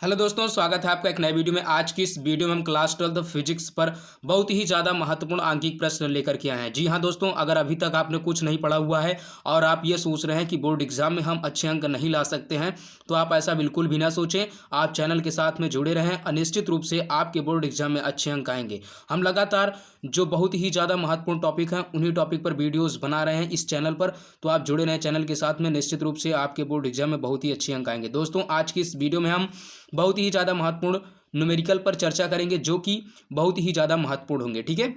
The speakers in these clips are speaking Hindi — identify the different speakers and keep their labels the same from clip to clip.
Speaker 1: हेलो दोस्तों, स्वागत है आपका एक नए वीडियो में। आज की इस वीडियो में हम क्लास 12 फिजिक्स पर बहुत ही ज़्यादा महत्वपूर्ण आंकिक प्रश्न लेकर के आए हैं। जी हाँ दोस्तों, अगर अभी तक आपने कुछ नहीं पढ़ा हुआ है और आप ये सोच रहे हैं कि बोर्ड एग्जाम में हम अच्छे अंक नहीं ला सकते हैं, तो आप ऐसा बिल्कुल भी ना सोचें। आप चैनल के साथ में जुड़े रहें, अनिश्चित रूप से आपके बोर्ड एग्जाम में अच्छे अंक आएंगे। हम लगातार जो बहुत ही ज़्यादा महत्वपूर्ण टॉपिक हैं उन्हीं टॉपिक पर वीडियोज़ बना रहे हैं इस चैनल पर, तो आप जुड़े रहें चैनल के साथ में। निश्चित रूप से आपके बोर्ड एग्जाम में बहुत ही अच्छे अंक आएंगे। दोस्तों, आज की इस वीडियो में हम बहुत ही ज़्यादा महत्वपूर्ण न्यूमेरिकल पर चर्चा करेंगे, जो कि बहुत ही ज़्यादा महत्वपूर्ण होंगे। ठीक है,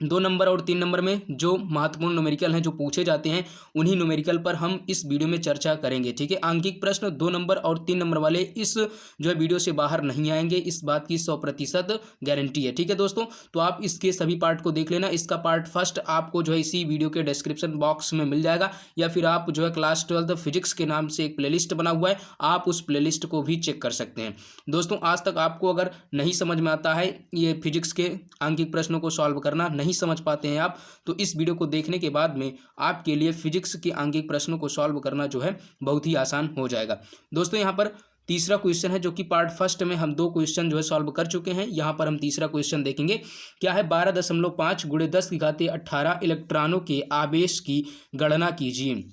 Speaker 1: 2 नंबर और 3 नंबर में जो महत्वपूर्ण न्यूमेरिकल हैं जो पूछे जाते हैं, उन्हीं न्यूमेरिकल पर हम इस वीडियो में चर्चा करेंगे। ठीक है, आंकिक प्रश्न 2 नंबर और 3 नंबर वाले इस जो है वीडियो से बाहर नहीं आएंगे, इस बात की 100% गारंटी है। ठीक है दोस्तों, तो आप इसके सभी पार्ट को देख लेना। इसका पार्ट फर्स्ट आपको जो है इसी वीडियो के डिस्क्रिप्शन बॉक्स में मिल जाएगा, या फिर आप जो है क्लास 12 फिजिक्स के नाम से एक प्लेलिस्ट बना हुआ है, आप उस प्लेलिस्ट को भी चेक कर सकते हैं। दोस्तों, आज तक आपको अगर नहीं समझ में आता है ये फिजिक्स के आंकिक प्रश्नों को सॉल्व करना, नहीं समझ पाते हैं आप, तो इस वीडियो को देखने के बाद में आपके लिए फिजिक्स के आंकिक प्रश्नों को सॉल्व करना जो है बहुत ही आसान हो जाएगा। दोस्तों, यहाँ पर तीसरा क्वेश्चन है, जो कि पार्ट फर्स्ट में हम 2 क्वेश्चन जो है सॉल्व कर चुके हैं। यहाँ पर हम तीसरा क्वेश्चन देखेंगे। क्या है, 12.5 × 10⁻18 इलेक्ट्रॉनों के आवेश की गणना कीजिए।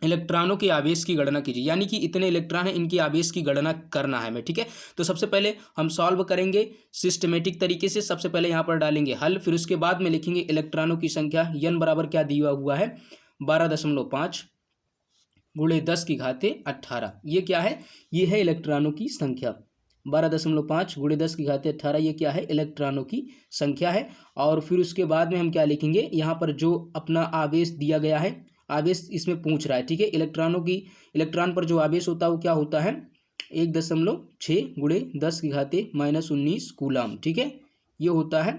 Speaker 1: इलेक्ट्रॉनों के आवेश की गणना कीजिए, यानी कि इतने इलेक्ट्रॉन हैं, इनके आवेश की गणना करना है हमें। ठीक है, तो सबसे पहले हम सॉल्व करेंगे सिस्टमेटिक तरीके से। सबसे पहले यहाँ पर डालेंगे हल, फिर उसके बाद में लिखेंगे इलेक्ट्रॉनों की संख्या। n बराबर क्या दिया हुआ है, 12.5 × 10⁻18। ये क्या है, ये है इलेक्ट्रॉनों की संख्या। 12.5 × 10⁻18 ये क्या है, इलेक्ट्रॉनों की संख्या है। और फिर उसके बाद में हम क्या लिखेंगे, यहाँ पर जो अपना आवेश दिया गया है, आवेश इसमें पूछ रहा है। ठीक है, इलेक्ट्रॉन पर जो आवेश होता है वो क्या होता है, 1.6 × 10⁻19 कूलाम। ठीक है, ये होता है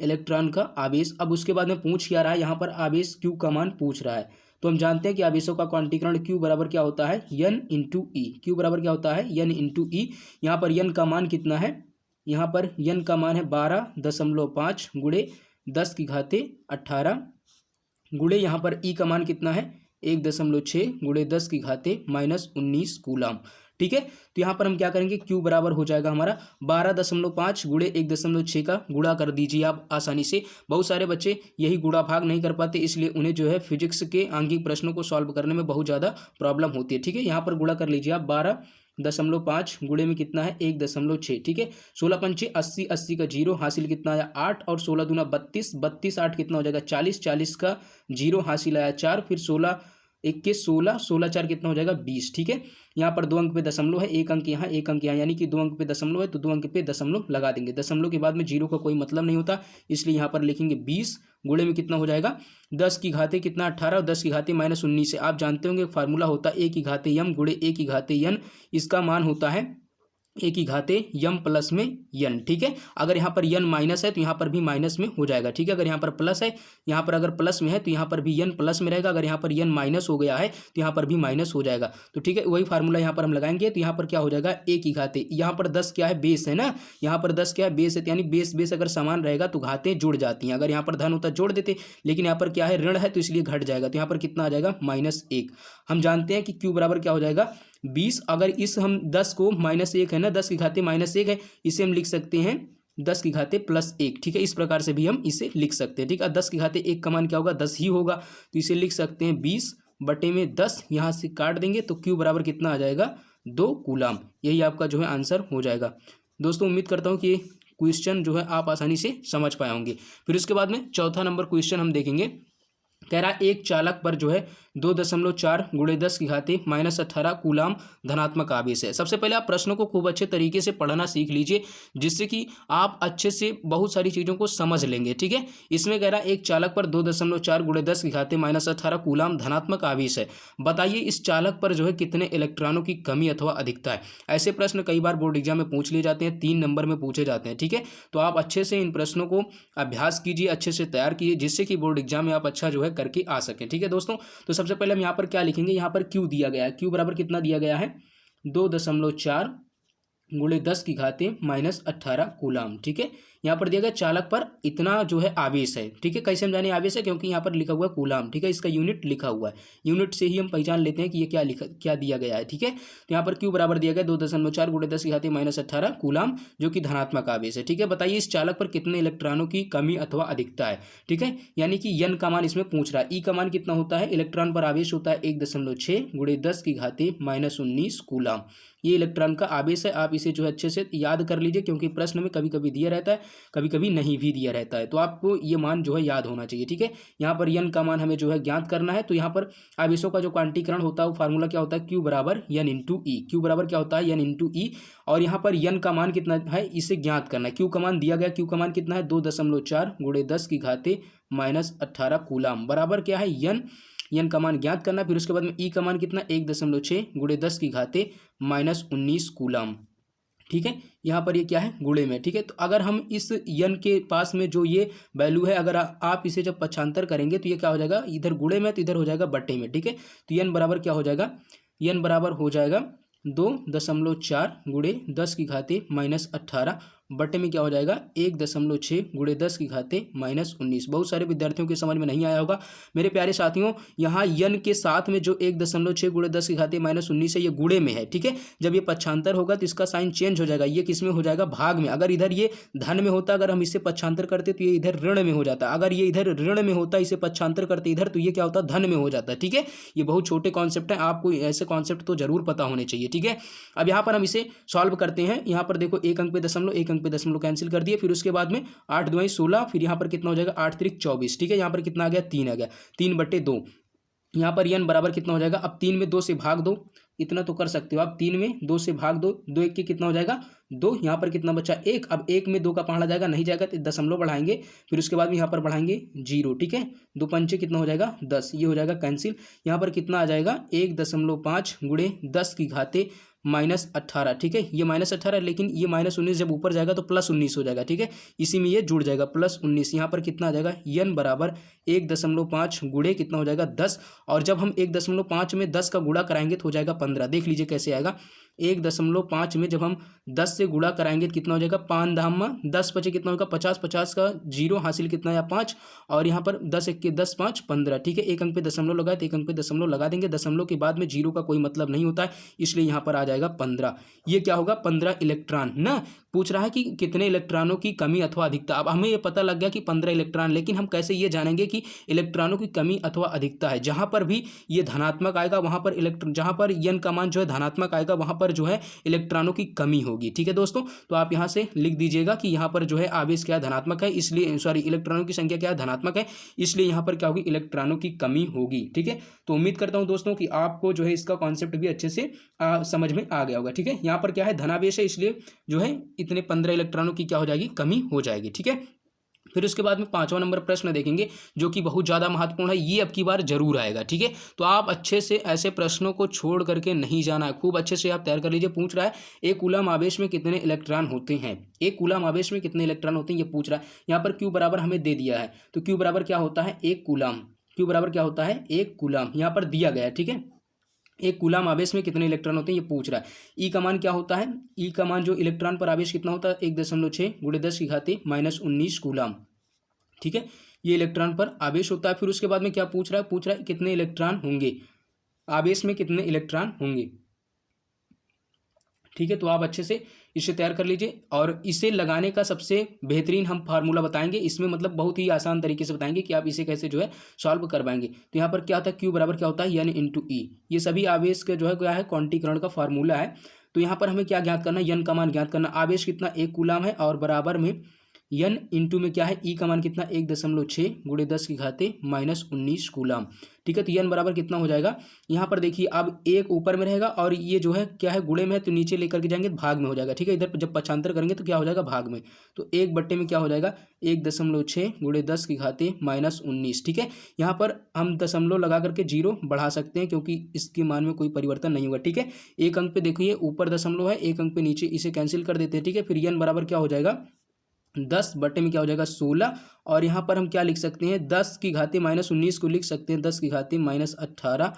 Speaker 1: इलेक्ट्रॉन का आवेश। अब उसके बाद में पूछ क्या रहा है, यहाँ पर आवेश क्यू का मान पूछ रहा है। तो हम जानते हैं कि आवेशों का क्वांटीकरण क्यू बराबर क्या होता है, n × e। क्यू बराबर क्या होता है, n × e। यहाँ पर n का मान कितना है, यहाँ पर n का मान है 12.5 × 10⁻18 गुणे यहाँ पर ई का मान कितना है, 1.6 × 10⁻19 कूलाम। ठीक है, तो यहाँ पर हम क्या करेंगे, Q बराबर हो जाएगा हमारा 12.5 × 1.6 का गुणा कर दीजिए आप आसानी से। बहुत सारे बच्चे यही गुणा भाग नहीं कर पाते, इसलिए उन्हें जो है फिजिक्स के आंकिक प्रश्नों को सॉल्व करने में बहुत ज़्यादा प्रॉब्लम होती है। ठीक है, यहाँ पर गुणा कर लीजिए आप। 12.5 गुणे में कितना है, 1.6। ठीक है, 16×5 80, 80 का 0 हासिल कितना आया 8, और 16 दूना 32, 32 8 कितना हो जाएगा 40, 40 का 0 हासिल आया 4, फिर 16 21 16, 16 4 कितना हो जाएगा 20। ठीक है, यहाँ पर 2 अंक पे दशमलव है, 1 अंक यहाँ 1 अंक यहाँ, यानी कि 2 अंक पे दशमलव है तो 2 अंक पे दशमलव लगा देंगे। दशमलव के बाद में 0 का कोई मतलब नहीं होता, इसलिए यहाँ पर लिखेंगे 20 गुणे में कितना हो जाएगा 10⁻⁻ कितना 18, और 10⁻⁻19 है। आप जानते होंगे फार्मूला होता है a⁻m गुणे a⁻n। इसका मान होता है a⁻m प्लस में n। ठीक है, अगर यहाँ पर n माइनस है तो यहाँ पर भी माइनस में हो जाएगा। ठीक है, अगर यहाँ पर प्लस है, यहाँ पर अगर प्लस में है तो यहाँ पर भी n प्लस में रहेगा। अगर यहाँ पर n माइनस हो गया है तो यहाँ पर भी माइनस हो जाएगा। तो ठीक है, वही फार्मूला यहाँ पर हम लगाएंगे, तो यहाँ पर क्या हो जाएगा a⁻, यहाँ पर 10 क्या है, बेस है ना, यहाँ पर 10 क्या है, बेस है, यानी बेस बेस अगर समान रहेगा तो घातें जुड़ जाती हैं। अगर यहाँ पर धन होता जोड़ देते, लेकिन यहाँ पर क्या है, ऋण है तो इसलिए घट जाएगा। तो यहाँ पर कितना आ जाएगा, -1। हम जानते हैं कि q बराबर क्या हो जाएगा 20। अगर इस हम 10 को -1 है ना, 10⁻⁻1 है, इसे हम लिख सकते हैं 10⁻+1। ठीक है, इस प्रकार से भी हम इसे लिख सकते हैं। ठीक है, 10⁻1 का मान क्या होगा, 10 ही होगा, तो इसे लिख सकते हैं 20/10। यहाँ से काट देंगे तो Q बराबर कितना आ जाएगा, 2 कूलाम। यही आपका जो है आंसर हो जाएगा। दोस्तों, उम्मीद करता हूँ कि क्वेश्चन जो है आप आसानी से समझ पाए होंगे। फिर उसके बाद में चौथा नंबर क्वेश्चन हम देखेंगे। कह रहा एक चालक पर जो है 2.4 × 10⁻18 कूलाम धनात्मक आवेश है। सबसे पहले आप प्रश्नों को खूब अच्छे तरीके से पढ़ना सीख लीजिए, जिससे कि आप अच्छे से बहुत सारी चीज़ों को समझ लेंगे। ठीक है, इसमें कह रहा है एक चालक पर 2.4 × 10⁻18 कूलाम धनात्मक आवेश है। बताइए इस चालक पर जो है कितने इलेक्ट्रॉनों की कमी अथवा अधिकता है। ऐसे प्रश्न कई बार बोर्ड एग्जाम में पूछ लिए जाते हैं, 3 नंबर में पूछे जाते हैं। ठीक है, तो आप अच्छे से इन प्रश्नों को अभ्यास कीजिए, अच्छे से तैयार कीजिए, जिससे कि बोर्ड एग्जाम में आप अच्छा जो है करके आ सकें। ठीक है दोस्तों, तो सबसे पहले हम यहाँ पर क्या लिखेंगे, यहाँ पर Q दिया गया है। Q बराबर कितना दिया गया है, 2.4 × 10⁻18 कूलाम। ठीक है, यहाँ पर दिया गया चालक पर इतना जो है आवेश है, ठीक है। कैसे हम जाने आवेश है, क्योंकि यहाँ पर लिखा हुआ है कूलाम, ठीक है, इसका यूनिट लिखा हुआ है, यूनिट से ही हम पहचान लेते हैं कि ये क्या दिया गया है, ठीक है। तो यहाँ पर क्यू बराबर दिया गया 2.4 × 10⁻⁻18 कूलाम, जो कि धनात्मक आवेश है, ठीक है। बताइए इस चालक पर कितने इलेक्ट्रॉनों की कमी अथवा अधिकता है, ठीक है। यानी कि यन का मान इसमें पूछ रहा है। ई का मान कितना होता है, इलेक्ट्रॉन पर आवेश होता है 1.6 × 10⁻⁻19 कूलाम। ये इलेक्ट्रॉन का आवेश है। आप इसे जो है अच्छे से याद कर लीजिए, क्योंकि प्रश्न में कभी कभी दिया रहता है, कभी कभी नहीं भी दिया रहता है, तो आपको ये मान जो है याद होना चाहिए, ठीक है। यहाँ पर यन का मान हमें जो है ज्ञात करना है। तो यहाँ पर आवेशों का जो क्वांटीकरण होता है वो फार्मूला क्या होता है, क्यू बराबर यन इंटू ई। क्यू बराबर क्या होता है, यन इंटू ई। और यहाँ पर यन का मान कितना है इसे ज्ञात करना है। क्यू का मान दिया गया, क्यू का मान कितना है 2.4 × 10⁻⁻18 कूलाम, बराबर क्या है यन का मान ज्ञात करना। फिर उसके बाद में ई का मान कितना 1.6 × 10⁻⁻19 कूलाम, ठीक है। यहाँ पर ये क्या है गुणे में, ठीक है। तो अगर हम इस यन के पास में जो ये वैल्यू है, अगर आप इसे जब पक्षांतर करेंगे तो ये क्या हो जाएगा, इधर गुणे में तो इधर हो जाएगा बट्टे में, ठीक है। तो यन बराबर क्या हो जाएगा, यन बराबर हो जाएगा 2.4 × 10⁻⁻18 बटे में क्या हो जाएगा 1.6 × 10⁻⁻19। बहुत सारे विद्यार्थियों के समझ में नहीं आया होगा मेरे प्यारे साथियों। यहाँ यन के साथ में जो 1.6 × 10⁻⁻19 है ये गुणे में है, ठीक है। जब ये पक्षांतर होगा तो इसका साइन चेंज हो जाएगा, ये किस में हो जाएगा भाग में। अगर इधर ये धन में होता, अगर हम इसे पक्षांतर करते तो ये इधर ऋण में हो जाता। अगर ये इधर ऋण में होता, इसे पक्षांतर करते इधर, तो ये क्या होता धन में हो जाता, ठीक है। ये बहुत छोटे कॉन्सेप्ट हैं, आपको ऐसे कॉन्सेप्ट तो जरूर पता होने चाहिए, ठीक है। अब यहाँ पर हम इसे सॉल्व करते हैं। यहाँ पर देखो एक अंक पे दशमलव, एक अंक पे दशमलव कैंसिल कर दिए। फिर उसके बाद में 8 2 16, फिर यहाँ पर कितना हो जाएगा 8 3 24, ठीक है। यहाँ पर कितना आ गया 3 आ गया, 3/2। यहाँ पर यन बराबर कितना हो जाएगा, अब 3 में 2 से भाग दो, इतना तो कर सकते हो आप। 3 में 2 से भाग दो, 2 1 के कितना हो जाएगा 2। यहाँ पर कितना बचा 1। अब 1 में 2 का पहाड़ा जाएगा, नहीं जाएगा तो दशमलव बढ़ाएंगे, फिर उसके बाद में यहाँ पर बढ़ाएंगे 0, ठीक है। 2 पंचे कितना हो जाएगा 10, ये हो जाएगा कैंसिल। यहाँ पर कितना आ जाएगा 1.5 × 10⁻⁻18, ठीक है। ये -18, लेकिन ये -19 जब ऊपर जाएगा तो +19 हो जाएगा, ठीक है। इसी में ये जुड़ जाएगा +19। यहाँ पर कितना आ जाएगा यन बराबर 1.5 गुणे कितना हो जाएगा 10। और जब हम 1.5 में 10 का गुणा कराएंगे तो हो जाएगा 15। देख लीजिए कैसे आएगा, 1.5 में जब हम 10 से गुणा कराएंगे तो कितना हो जाएगा 5 धाम 10 बचे कितना होगा 50, 50 का 0 हासिल कितना या 5। और यहाँ पर 10 1 के 10 5 15, ठीक है। एक अंक पे दशमलव लगाए तो एक अंक पे दशमलव लगा देंगे। दशमलव के बाद में 0 का कोई मतलब नहीं होता है, इसलिए यहाँ पर आ जाएगा 15। ये क्या होगा 15 इलेक्ट्रॉन ना। पूछ रहा है कि कितने इलेक्ट्रॉनों की कमी अथवा अधिकता। अब हमें ये पता लग गया कि 15 इलेक्ट्रॉन, लेकिन हम कैसे ये जानेंगे कि इलेक्ट्रॉनों की कमी अथवा अधिकता है। जहाँ पर भी ये धनात्मक आएगा वहाँ पर जहाँ पर यन का मान जो है धनात्मक आएगा वहाँ पर जो है इलेक्ट्रॉनों की कमी होगी, ठीक है दोस्तों। तो आप यहाँ से लिख दीजिएगा कि यहाँ पर जो है आवेश क्या धनात्मक है, इसलिए इलेक्ट्रॉनों की संख्या क्या है धनात्मक है, इसलिए यहाँ पर क्या होगी इलेक्ट्रॉनों की कमी होगी, ठीक है। तो उम्मीद करता हूँ दोस्तों कि आपको जो है इसका कॉन्सेप्ट भी अच्छे से समझ में आ गया होगा, ठीक है। यहाँ पर क्या है धनावेश है, इसलिए जो है इतने 15 इलेक्ट्रॉनों की क्या हो जाएगी कमी हो जाएगी, ठीक है। फिर उसके बाद में 5वां नंबर प्रश्न देखेंगे जो कि बहुत ज़्यादा महत्वपूर्ण है। ये अब की बार जरूर आएगा, ठीक है। तो आप अच्छे से ऐसे प्रश्नों को छोड़ करके नहीं जाना है, खूब अच्छे से आप तैयार कर लीजिए। पूछ रहा है एक कूलम आवेश में कितने इलेक्ट्रॉन होते हैं, एक कूलम आवेश में कितने इलेक्ट्रॉन होते हैं ये पूछ रहा है। यहाँ पर क्यू बराबर हमें दे दिया है, तो क्यू बराबर क्या होता है एक कूलम। क्यू बराबर क्या होता है एक कूलम, यहाँ पर दिया गया है, ठीक है। एक कूलम आवेश में कितने इलेक्ट्रॉन होते हैं ये पूछ रहा है। ई का मान क्या होता है, ई का मान जो इलेक्ट्रॉन पर आवेश कितना होता है 1.6 × 10⁻⁻19 कूलम, ठीक है। ये इलेक्ट्रॉन पर आवेश होता है। फिर उसके बाद में क्या पूछ रहा है, पूछ रहा है कितने इलेक्ट्रॉन होंगे आवेश में, कितने इलेक्ट्रॉन होंगे, ठीक है। तो आप अच्छे से इसे तैयार कर लीजिए। और इसे लगाने का सबसे बेहतरीन हम फार्मूला बताएंगे, इसमें मतलब बहुत ही आसान तरीके से बताएंगे कि आप इसे कैसे जो है सॉल्व करवाएंगे। तो यहाँ पर क्या होता है क्यू बराबर क्या होता है यन इंटू ई। ये सभी आवेश का जो है क्या है क्वांटीकरण का फार्मूला है। तो यहाँ पर हमें क्या ज्ञात करना है, यन का मान ज्ञात करना। आवेश कितना एक कूलम है और बराबर में यन इंटू में क्या है ई का मान कितना 1.6 × 10⁻⁻19 कूलम, ठीक है। तो यन बराबर कितना हो जाएगा, यहाँ पर देखिए अब एक ऊपर में रहेगा और ये जो है क्या है गुणे में है, तो नीचे लेकर के जाएंगे तो भाग में हो जाएगा, ठीक है। इधर जब पक्षांतर करेंगे तो क्या हो जाएगा भाग में, तो 1/में क्या हो जाएगा 1.6 × 10⁻⁻19, ठीक है। यहाँ पर हम दशमलव लगा करके 0 बढ़ा सकते हैं क्योंकि इसके मान में कोई परिवर्तन नहीं होगा, ठीक है। एक अंक पे देखिए ऊपर दशमलव है, एक अंक पे नीचे, इसे कैंसिल कर देते हैं, ठीक है। फिर यन बराबर क्या हो जाएगा 10/में क्या हो जाएगा 16। और यहाँ पर हम क्या लिख सकते हैं 10⁻⁻19 को लिख सकते हैं 10⁻⁻18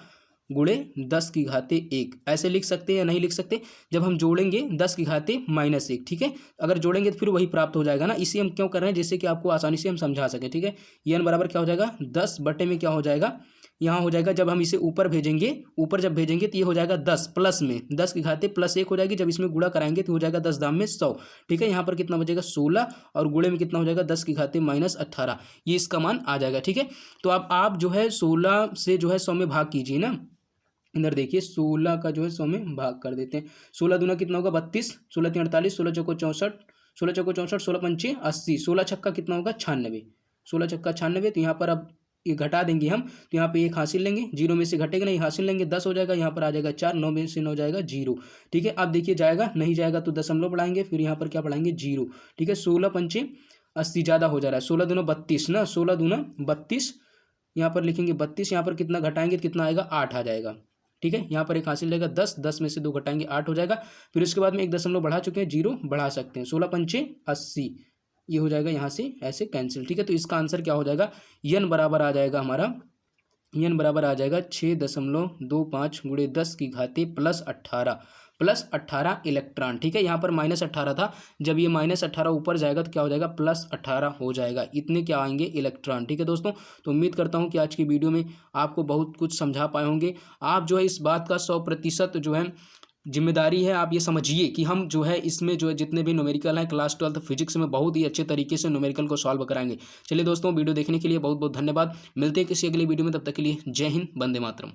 Speaker 1: गुणे 10 की घाते 1 ऐसे लिख सकते हैं या नहीं लिख सकते। जब हम जोड़ेंगे 10 की घाते -1, ठीक है, अगर जोड़ेंगे तो फिर वही प्राप्त हो जाएगा ना। इसी हम क्यों कर रहे हैं, जिससे कि आपको आसानी से हम समझा सकें, ठीक है। n बराबर क्या हो जाएगा 10 बटे में क्या हो जाएगा, यहाँ हो जाएगा जब हम इसे ऊपर भेजेंगे, ऊपर जब भेजेंगे तो ये हो जाएगा 10 प्लस में 10 की घाते +1 हो जाएगी। जब इसमें गुणा कराएंगे तो हो जाएगा 10 दाम में 100, ठीक है। यहाँ पर कितना बचेगा 16 और गुणे में कितना हो जाएगा 10 की घाते -18, ये इसका मान आ जाएगा, ठीक है। तो अब आप जो है 16 से जो है 100 में भाग कीजिए ना। इधर देखिए 16 का जो है 100 में भाग कर देते हैं। 16 दूना कितना होगा 32, 16 3 48, 16 चौको 64, 16 चौको 64, 16 पंचे 80, 16 छक्का कितना होगा 96, 16 छक्का 96। तो यहाँ पर अब ये घटा देंगे हम, तो यहाँ पे एक हासिल लेंगे, जीरो में से घटेगा नहीं, हासिल लेंगे 10 हो जाएगा, यहाँ पर आ जाएगा 4, 9 में से 9 जाएगा 0, ठीक है। अब देखिए जाएगा नहीं जाएगा तो दशमलव बढ़ाएंगे, फिर यहाँ पर क्या बढ़ाएंगे 0, ठीक है। 16 पंचे 80 ज़्यादा हो जा रहा है, 16 दूना 32 ना, 16 दूना 32, यहाँ पर लिखेंगे 32, यहाँ पर कितना घटाएंगे तो कितना आएगा 8 आ जाएगा, ठीक है। यहाँ पर एक हासिल रहेगा 10, 10 में से 2 घटाएंगे 8 हो जाएगा। फिर उसके बाद में एक दशमलव बढ़ा चुके हैं, 0 बढ़ा सकते हैं, 16 पंचे 80, ये हो जाएगा यहाँ से ऐसे कैंसिल, ठीक है। तो इसका आंसर क्या हो जाएगा, n बराबर आ जाएगा हमारा, n बराबर आ जाएगा 6.25 गुणे 10 की घाते +18 इलेक्ट्रॉन, ठीक है। यहाँ पर -18 था, जब ये -18 ऊपर जाएगा तो क्या हो जाएगा +18 हो जाएगा, इतने क्या आएंगे इलेक्ट्रॉन, ठीक है दोस्तों। तो उम्मीद करता हूँ कि आज की वीडियो में आपको बहुत कुछ समझा पाए होंगे। आप जो है इस बात का 100% जो है जिम्मेदारी है, आप ये समझिए कि हम जो है इसमें जो है जितने भी न्यूमेरिकल हैं क्लास 12 फिजिक्स में बहुत ही अच्छे तरीके से न्यूमेरिकल को सॉल्व कराएंगे। चलिए दोस्तों, वीडियो देखने के लिए बहुत बहुत धन्यवाद। मिलते हैं किसी अगली वीडियो में, तब तक के लिए जय हिंद, वंदे मातरम।